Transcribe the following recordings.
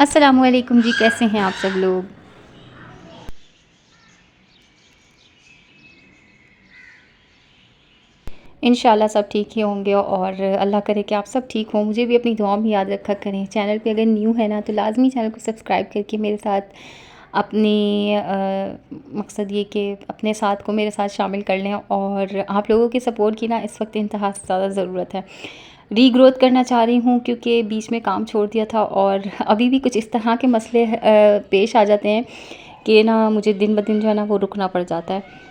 अस्सलामुअलैकुम जी, कैसे हैं आप सब लोग? इंशाल्लाह सब ठीक ही होंगे और अल्लाह करे कि आप सब ठीक हों। मुझे भी अपनी दुआओं में याद रखा करें। चैनल पे अगर न्यू है ना तो लाज़मी चैनल को सब्सक्राइब करके मेरे साथ अपनी मकसद ये कि अपने साथ को मेरे साथ शामिल कर लें और आप लोगों की सपोर्ट की ना इस वक्त इंतहा से ज़्यादा ज़रूरत है। रीग्रोथ करना चाह रही हूँ क्योंकि बीच में काम छोड़ दिया था और अभी भी कुछ इस तरह के मसले पेश आ जाते हैं कि ना मुझे दिन ब दिन जो है ना वो रुकना पड़ जाता है।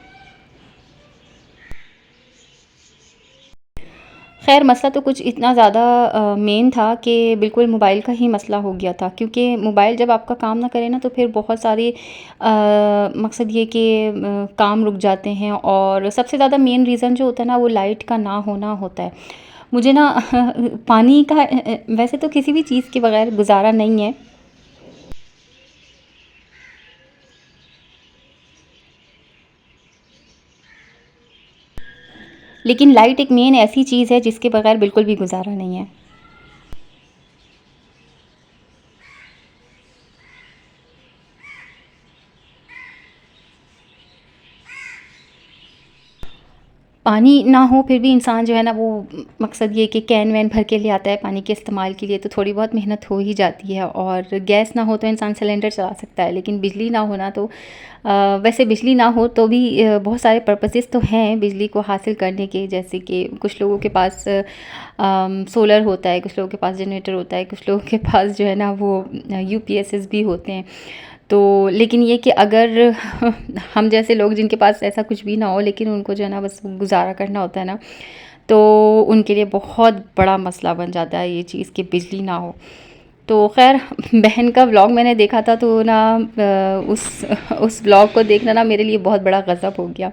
ख़ैर मसला तो कुछ इतना ज़्यादा मेन था कि बिल्कुल मोबाइल का ही मसला हो गया था क्योंकि मोबाइल जब आपका काम ना करे ना तो फिर बहुत सारे मकसद ये कि काम रुक जाते हैं और सबसे ज़्यादा मेन रीज़न जो होता है ना वो लाइट का ना होना होता है। मुझे ना पानी का वैसे तो किसी भी चीज़ के बगैर गुज़ारा नहीं है। लेकिन लाइट एक मेन ऐसी चीज़ है जिसके बगैर बिल्कुल भी गुज़ारा नहीं है। पानी ना हो फिर भी इंसान जो है ना वो मकसद ये कि कैन वैन भर के ले आता है पानी के इस्तेमाल के लिए, तो थोड़ी बहुत मेहनत हो ही जाती है। और गैस ना हो तो इंसान सिलेंडर चला सकता है, लेकिन बिजली ना होना तो वैसे बिजली ना हो तो भी बहुत सारे पर्पसेस तो हैं बिजली को हासिल करने के, जैसे कि कुछ लोगों के पास सोलर होता है, कुछ लोगों के पास जनरेटर होता है, कुछ लोगों के पास जो है ना वो यूपीएसेस भी होते हैं। तो लेकिन ये कि अगर हम जैसे लोग जिनके पास ऐसा कुछ भी ना हो लेकिन उनको जो है ना बस गुज़ारा करना होता है ना, तो उनके लिए बहुत बड़ा मसला बन जाता है ये चीज़ कि बिजली ना हो। तो ख़ैर बहन का व्लॉग मैंने देखा था तो ना उस व्लॉग को देखना ना मेरे लिए बहुत बड़ा गज़ब हो गया।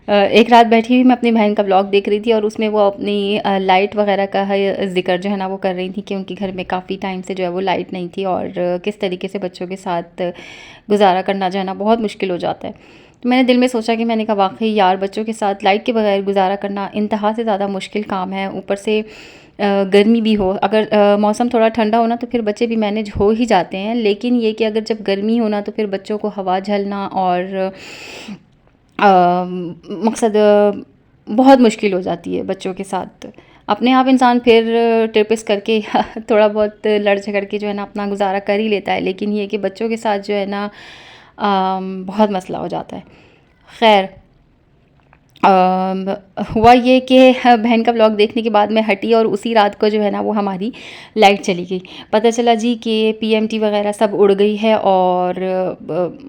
एक रात बैठी हुई मैं अपनी बहन का व्लॉग देख रही थी और उसमें वो अपनी लाइट वग़ैरह का है ज़िक्र जो है ना वो कर रही थी कि उनके घर में काफ़ी टाइम से जो है वो लाइट नहीं थी और किस तरीके से बच्चों के साथ गुज़ारा करना जो है ना बहुत मुश्किल हो जाता है। तो मैंने दिल में सोचा कि मैंने कहा वाक़ई यार बच्चों के साथ लाइट के बगैर गुज़ारा करना इंतहा से ज़्यादा मुश्किल काम है। ऊपर से गर्मी भी हो, अगर मौसम थोड़ा ठंडा हो ना तो फिर बच्चे भी मैनेज हो ही जाते हैं, लेकिन ये कि अगर जब गर्मी हो ना तो फिर बच्चों को हवा झलना और मकसद बहुत मुश्किल हो जाती है बच्चों के साथ। अपने आप इंसान फिर ट्रिपिस करके थोड़ा बहुत लड़ झगड़ के जो है ना अपना गुज़ारा कर ही लेता है, लेकिन ये कि बच्चों के साथ जो है ना बहुत मसला हो जाता है। ख़ैर हुआ ये कि बहन का व्लॉग देखने के बाद मैं हटी और उसी रात को जो है ना वो हमारी लाइट चली गई। पता चला जी कि पीएमटी वगैरह सब उड़ गई है और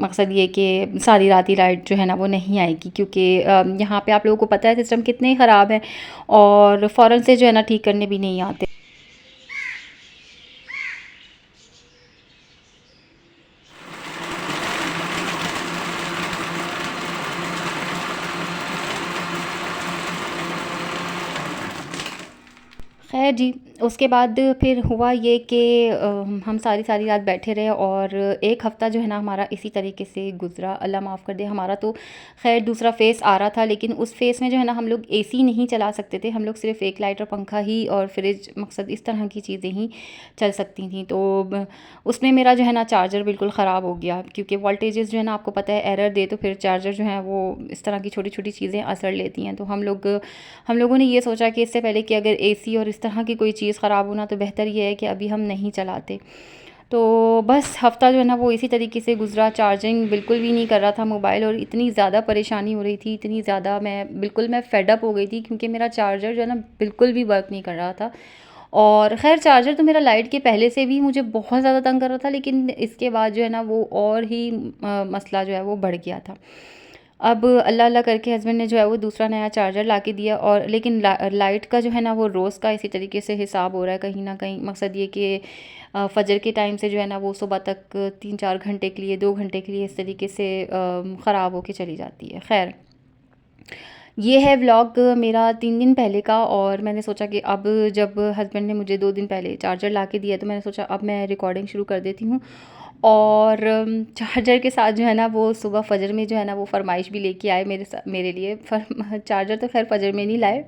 मकसद ये कि सारी रात ही लाइट जो है ना वो नहीं आएगी, क्योंकि यहाँ पे आप लोगों को पता है सिस्टम कितने ख़राब है और फ़ौरन से जो है ना ठीक करने भी नहीं आते। ख़ैर जी, उसके बाद फिर हुआ ये कि हम सारी रात बैठे रहे और 1 हफ़्ता जो है ना हमारा इसी तरीके से गुज़रा। अल्लाह माफ़ कर दे, हमारा तो ख़ैर दूसरा फ़ेज़ आ रहा था, लेकिन उस फ़ेज़ में जो है ना हम लोग एसी नहीं चला सकते थे। हम लोग सिर्फ़ 1 लाइट और पंखा ही और फ्रिज, मकसद इस तरह की चीज़ें ही चल सकती थीं। तो उसमें मेरा जो है ना चार्जर बिल्कुल ख़राब हो गया, क्योंकि वोल्टेजेस जो है ना आपको पता है एरर दे तो फिर चार्जर जो है वो इस तरह की छोटी-छोटी चीज़ें असर लेती हैं। तो हम लोगों ने ये सोचा कि इससे पहले कि अगर एसी और इस तरह की कोई चीज़ ख़राब हो ना तो बेहतर ये है कि अभी हम नहीं चलाते। तो बस हफ़्ता जो है ना वो इसी तरीके से गुज़रा, चार्जिंग बिल्कुल भी नहीं कर रहा था मोबाइल और इतनी ज़्यादा परेशानी हो रही थी, इतनी ज़्यादा मैं फ़ेड अप हो गई थी, क्योंकि मेरा चार्जर जो है ना बिल्कुल भी वर्क नहीं कर रहा था। और ख़ैर चार्जर तो मेरा लाइट के पहले से भी मुझे बहुत ज़्यादा तंग कर रहा था, लेकिन इसके बाद जो है ना वो और ही मसला जो है वो बढ़ गया था। अब अल्लाह अल्लाह करके हस्बैंड ने जो है वो दूसरा नया चार्जर ला के दिया, और लेकिन लाइट का जो है ना वो रोज़ का इसी तरीके से हिसाब हो रहा है कहीं न कहीं। मकसद ये कि फ़जर के टाइम से जो है ना वो सुबह तक 3-4 घंटे के लिए, 2 घंटे के लिए इस तरीके से ख़राब होके चली जाती है। ख़ैर ये है व्लॉग मेरा 3 दिन पहले का, और मैंने सोचा कि अब जब हस्बैंड ने मुझे 2 दिन पहले चार्जर ला के दिया तो मैंने सोचा अब मैं रिकॉर्डिंग शुरू कर देती हूँ। और चार्जर के साथ जो है ना वो सुबह फ़जर में जो है ना वो फ़रमाइश भी लेके आए मेरे लिए। चार्जर तो ख़ैर फ़जर में नहीं लाए,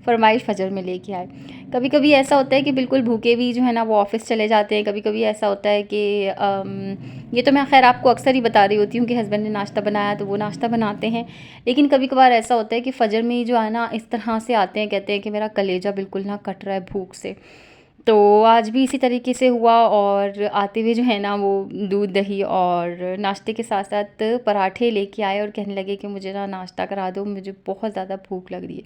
फ़रमाइश फ़जर में लेके आए। कभी कभी ऐसा होता है कि बिल्कुल भूखे भी जो है ना वो ऑफ़िस चले जाते हैं। कभी कभी ऐसा होता है कि ये तो मैं ख़ैर आपको अक्सर ही बता रही होती हूँ कि हस्बैंड ने नाश्ता बनाया तो वो नाश्ता बनाते हैं। लेकिन कभी कभार ऐसा होता है कि फ़जर में जो है ना इस तरह से आते हैं, कहते हैं कि मेरा कलेजा बिल्कुल ना कट रहा है भूख से। तो आज भी इसी तरीके से हुआ और आते हुए जो है ना वो दूध दही और नाश्ते के साथ साथ पराठे लेके आए और कहने लगे कि मुझे ना नाश्ता करा दो, मुझे बहुत ज़्यादा भूख लग रही है।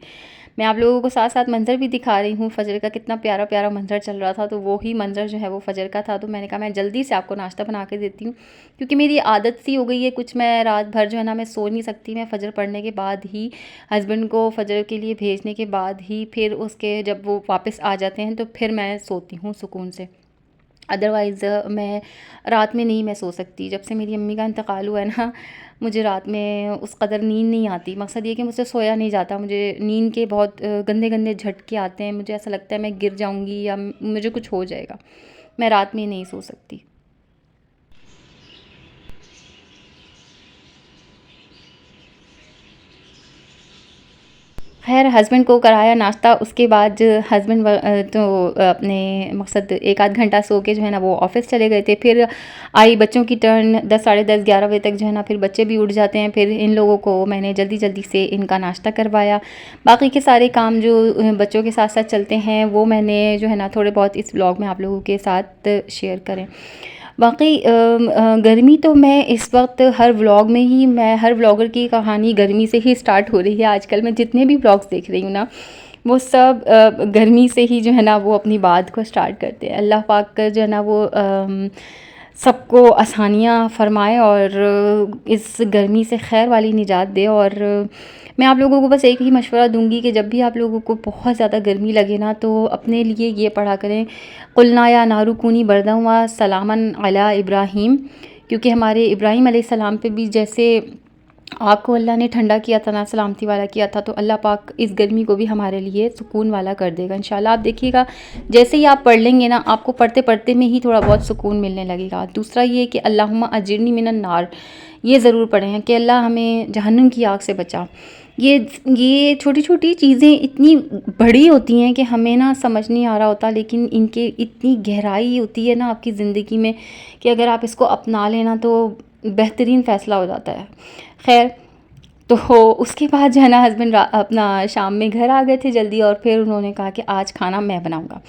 मैं आप लोगों को साथ साथ मंज़र भी दिखा रही हूँ फ़जर का, कितना प्यारा प्यारा मंज़र चल रहा था। तो वो ही मंज़र जो है वो फ़जर का था। तो मैंने कहा मैं जल्दी से आपको नाश्ता बना के देती हूँ, क्योंकि मेरी आदत सी हो गई है कुछ, मैं रात भर जो है ना मैं सो नहीं सकती। मैं फ़जर पढ़ने के बाद ही हस्बैंड को फ़जर के लिए भेजने के बाद ही फिर उसके जब वो वापस आ जाते हैं तो फिर मैं सोती हूँ सुकून से। अदरवाइज़ मैं रात में नहीं मैं सो सकती। जब से मेरी अम्मी का इंतकाल हुआ है ना, मुझे रात में उस कदर नींद नहीं आती। मकसद ये कि मुझसे सोया नहीं जाता, मुझे नींद के बहुत गंदे गंदे झटके आते हैं। मुझे ऐसा लगता है मैं गिर जाऊँगी या मुझे कुछ हो जाएगा। मैं रात में नहीं सो सकती। ख़ैर हस्बैंड को कराया नाश्ता, उसके बाद हस्बैंड तो अपने मकसद 1 आध घंटा सो के जो है ना वो ऑफ़िस चले गए थे। फिर आई बच्चों की टर्न, 10 साढ़े 10 11 बजे तक जो है ना फिर बच्चे भी उठ जाते हैं। फिर इन लोगों को मैंने जल्दी-जल्दी से इनका नाश्ता करवाया। बाकी के सारे काम जो बच्चों के साथ-साथ चलते हैं वो मैंने जो है ना थोड़े बहुत इस व्लॉग में आप लोगों के साथ शेयर करें। वाक़ई गर्मी तो मैं इस वक्त हर व्लॉग में ही, मैं हर व्लॉगर की कहानी गर्मी से ही स्टार्ट हो रही है। आजकल मैं जितने भी व्लॉग्स देख रही हूँ ना वो सब गर्मी से ही जो है ना वो अपनी बात को स्टार्ट करते हैं। अल्लाह पाक का जो है ना वो सबको आसानियाँ फ़रमाए और इस गर्मी से खैर वाली निजात दे। और मैं आप लोगों को बस एक ही मशवरा दूँगी कि जब भी आप लोगों को बहुत ज़्यादा गर्मी लगे ना तो अपने लिए ये पढ़ा करें, कुलना या नारू कूनी बरदम व सलामन अला इब्राहीम। क्योंकि हमारे इब्राहीम अलैहिस्सलाम पे भी जैसे आग को अल्लाह ने ठंडा किया था ना, सलामती वाला किया था, तो अल्लाह पाक इस गर्मी को भी हमारे लिए सुकून वाला कर देगा इंशाल्लाह। आप देखिएगा जैसे ही आप पढ़ लेंगे ना, आपको पढ़ते पढ़ते में ही थोड़ा बहुत सुकून मिलने लगेगा। दूसरा ये कि अल्लाहुम्मा अजिरनी मिनन नार, ये ज़रूर पढ़ें कि अल्लाह हमें जहन्नुम की आग से बचा। ये छोटी छोटी चीज़ें इतनी बड़ी होती हैं कि हमें ना समझ नहीं आ रहा होता, लेकिन इनके इतनी गहराई होती है ना आपकी ज़िंदगी में कि अगर आप इसको अपना लेना तो बेहतरीन फ़ैसला हो जाता है। खैर, तो उसके बाद जो है ना हस्बैंड अपना शाम में घर आ गए थे जल्दी, और फिर उन्होंने कहा कि आज खाना मैं बनाऊँगा।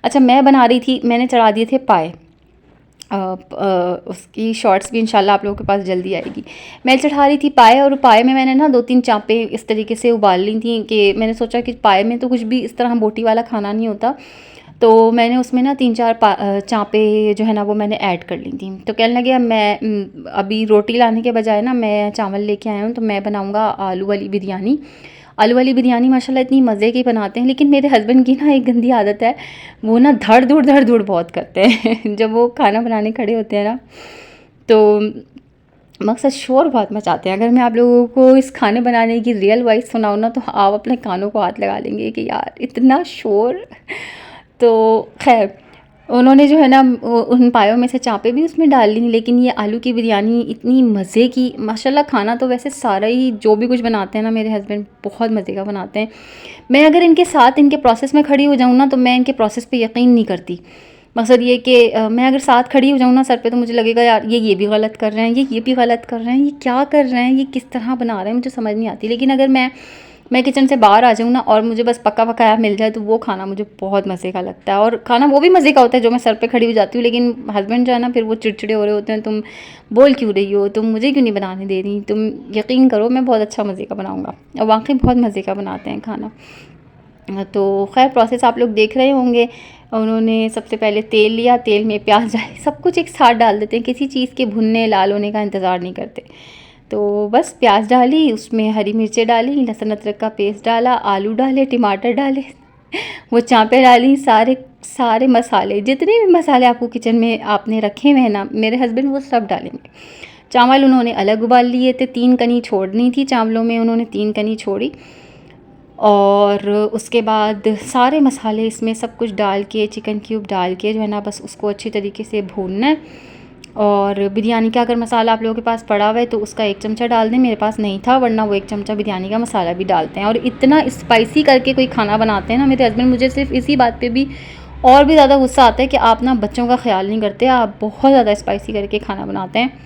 अच्छा, मैं बना रही थी, मैंने चढ़ा दिए थे पाए। उसकी शॉर्ट्स भी इंशाल्लाह आप लोगों के पास जल्दी आएगी। मैं चढ़ा रही थी पाए, और पाए में मैंने ना 2-3 चाँपें इस तरीके से उबाल ली थी कि मैंने सोचा कि पाए में तो कुछ भी इस तरह बोटी वाला खाना नहीं होता। तो मैंने उसमें ना 3-4 चाँपें जो है ना वो मैंने ऐड कर ली थी। तो कहने लगे अब मैं अभी रोटी लाने के बजाय ना मैं चावल लेके आया हूँ तो मैं बनाऊँगा आलू वाली बिरयानी। आलू वाली बिरयानी माशाल्लाह इतनी मज़े की बनाते हैं, लेकिन मेरे हस्बैंड की ना एक गंदी आदत है, वो ना धड़-धुड़ बहुत करते हैं जब वो खाना बनाने खड़े होते हैं ना, तो मकसद शोर बहुत मचाते हैं। अगर मैं आप लोगों को इस खाने बनाने की रियल वॉइस सुनाऊँ ना तो आप अपने कानों को हाथ लगा लेंगे कि यार इतना शोर। तो ख़ैर, उन्होंने जो है ना उन पायों में से चाँपें भी उसमें डाल ली, लेकिन ये आलू की बिरयानी इतनी मज़े की, माशाल्लाह। खाना तो वैसे सारा ही जो भी कुछ बनाते हैं ना मेरे हस्बैंड बहुत मज़े का बनाते हैं। मैं अगर इनके साथ इनके प्रोसेस में खड़ी हो जाऊँ ना तो मैं इनके प्रोसेस पे यकीन नहीं करती। मकसद ये कि मैं अगर साथ खड़ी हो जाऊँ ना सर पे, तो मुझे लगेगा यार ये भी गलत कर रहे हैं, ये भी गलत कर रहे हैं, ये क्या कर रहे हैं, ये किस तरह बना रहे हैं, मुझे समझ नहीं आती। लेकिन अगर मैं किचन से बाहर आ जाऊँ ना और मुझे बस पका पकाया मिल जाए तो वो खाना मुझे बहुत मज़े का लगता है। और खाना वो भी मज़े का होता है जो मैं सर पे खड़ी हो जाती हूँ, लेकिन हस्बैंड जो है ना फिर वो चिड़चिड़े हो रहे होते हैं, तुम बोल क्यों रही हो, तुम मुझे क्यों नहीं बनाने दे रही, तुम यकीन करो मैं बहुत अच्छा मज़े का बनाऊँगा। और वाकई बहुत मज़े का बनाते हैं खाना। तो खैर प्रोसेस आप लोग देख रहे होंगे। उन्होंने सबसे पहले तेल लिया, तेल में प्याज डाले, सब कुछ एक साथ डाल देते हैं, किसी चीज़ के भुनने लाल होने का इंतज़ार नहीं करते। तो बस प्याज डाली, उसमें हरी मिर्चें डाली, लहसुन अदरक का पेस्ट डाला, आलू डाले, टमाटर डाले वो चाँपें डाली, सारे सारे मसाले, जितने भी मसाले आपको किचन में आपने रखे हुए हैं ना, मेरे हस्बैंड वो सब डालेंगे। चावल उन्होंने अलग उबाल लिए थे, 3 कनी छोड़नी थी चावलों में, उन्होंने 3 कनी छोड़ी। और उसके बाद सारे मसाले इसमें सब कुछ डाल के, चिकन क्यूब डाल के जो है ना बस उसको अच्छी तरीके से भूनना है। और बिरयानी का अगर मसाला आप लोगों के पास पड़ा हुआ है तो उसका 1 चमचा डाल दें, मेरे पास नहीं था, वरना वो 1 चमचा बिरयानी का मसाला भी डालते हैं। और इतना स्पाइसी करके कोई खाना बनाते हैं ना मेरे हस्बैंड, मुझे सिर्फ इसी बात पे भी और भी ज़्यादा गुस्सा आता है कि आप ना बच्चों का ख्याल नहीं करते, आप बहुत ज़्यादा स्पाइसी करके खाना बनाते हैं।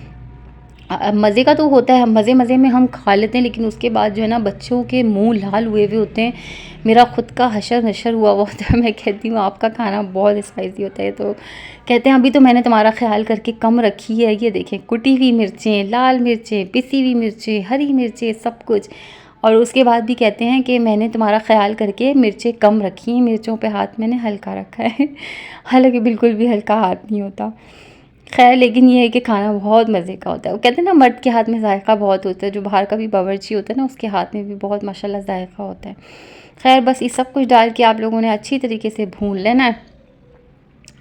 मज़े का तो होता है, मज़े मज़े में हम खा लेते हैं, लेकिन उसके बाद जो है ना बच्चों के मुंह लाल हुए हुए होते हैं, मेरा खुद का हशर नशर हुआ हुआ होता है। मैं कहती हूँ आपका खाना बहुत स्पाइसी होता है, तो कहते हैं अभी तो मैंने तुम्हारा ख्याल करके कम रखी है, ये देखें कुटी हुई मिर्चें, लाल मिर्चें, पिसी हुई मिर्चें, हरी मिर्चें, सब कुछ। और उसके बाद भी कहते हैं कि मैंने तुम्हारा ख्याल करके मिर्चें कम रखी हैं, मिर्चों पे हाथ मैंने हल्का रखा है। हालांकि बिल्कुल भी हल्का हाथ नहीं होता। खैर, लेकिन ये है कि खाना बहुत मज़े का होता है। वो कहते हैं ना मर्द के हाथ में जायका बहुत होता है, जो बाहर का भी बावर्ची होता है ना उसके हाथ में भी बहुत माशाल्लाह जायका होता है। खैर, बस ये सब कुछ डाल के आप लोगों ने अच्छी तरीके से भून लेना है।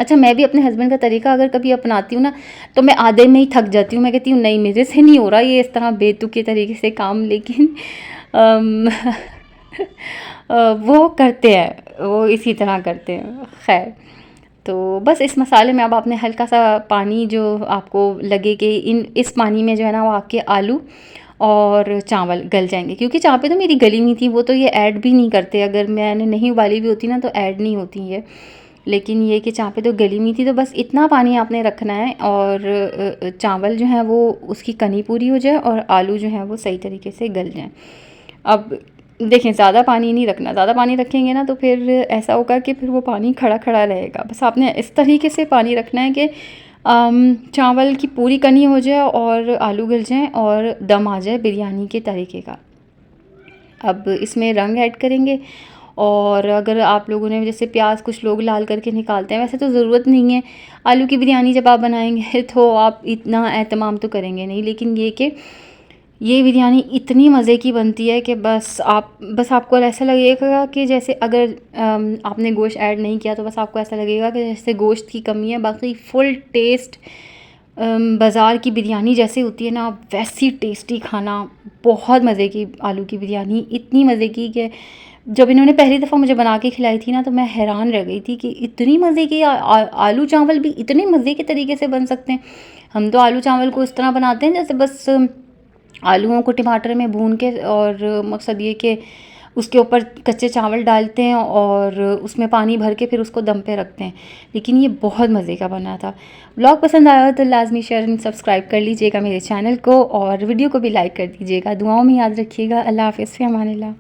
अच्छा, मैं भी अपने हस्बैंड का तरीका अगर कभी अपनाती हूँ ना, तो मैं आधे में ही थक जाती हूँ। मैं कहती हूँ नहीं, मेरे से नहीं हो रहा ये इस तरह बेतुके तरीके से काम, लेकिन अम, वो करते हैं, वो इसी तरह करते हैं। खैर, तो बस इस मसाले में अब आपने हल्का सा पानी जो आपको लगे कि इस पानी में जो है ना वो आपके आलू और चावल गल जाएंगे, क्योंकि चाँपें तो मेरी गली हुई थी, वो तो ये ऐड भी नहीं करते, अगर मैंने नहीं उबाली भी होती ना तो ऐड नहीं होती है। लेकिन ये कि चाँपें तो गली हुई थी, तो बस इतना पानी आपने रखना है और चावल जो है वो उसकी कनी पूरी हो जाए और आलू जो है वो सही तरीके से गल जाएँ। अब देखें, ज़्यादा पानी नहीं रखना, ज़्यादा पानी रखेंगे ना तो फिर ऐसा होगा कि फिर वो पानी खड़ा खड़ा रहेगा। बस आपने इस तरीके से पानी रखना है कि चावल की पूरी कनी हो जाए और आलू गल जाएँ और दम आ जाए बिरयानी के तरीके का। अब इसमें रंग ऐड करेंगे, और अगर आप लोगों ने जैसे प्याज कुछ लोग लाल करके निकालते हैं, वैसे तो ज़रूरत नहीं है। आलू की बिरयानी जब आप बनाएंगे तो आप इतना एहतमाम तो करेंगे नहीं, लेकिन ये कि ये बिरयानी इतनी मज़े की बनती है कि बस आपको ऐसा लगेगा कि जैसे अगर आपने गोश्त ऐड नहीं किया तो बस आपको ऐसा लगेगा कि जैसे गोश्त की कमी है, बाकी फुल टेस्ट बाज़ार की बिरयानी जैसे होती है ना वैसी टेस्टी खाना। बहुत मज़े की आलू की बिरयानी, इतनी मज़े की कि जब इन्होंने पहली दफ़ा मुझे बना के खिलाई थी ना तो मैं हैरान रह गई थी कि इतनी मज़े की आलू चावल भी इतने मज़े के तरीके से बन सकते हैं। हम तो आलू चावल को इस तरह बनाते हैं जैसे बस आलूओं को टमाटर में भून के, और मकसद ये कि उसके ऊपर कच्चे चावल डालते हैं और उसमें पानी भर के फिर उसको दम पे रखते हैं। लेकिन ये बहुत मज़े का बना था। व्लॉग पसंद आया तो लाजमी शेयर एंड सब्सक्राइब कर लीजिएगा मेरे चैनल को, और वीडियो को भी लाइक कर दीजिएगा। दुआओं में याद रखिएगा। अल्लाह हाफ़िज़, फ़ी अमानिल्लाह।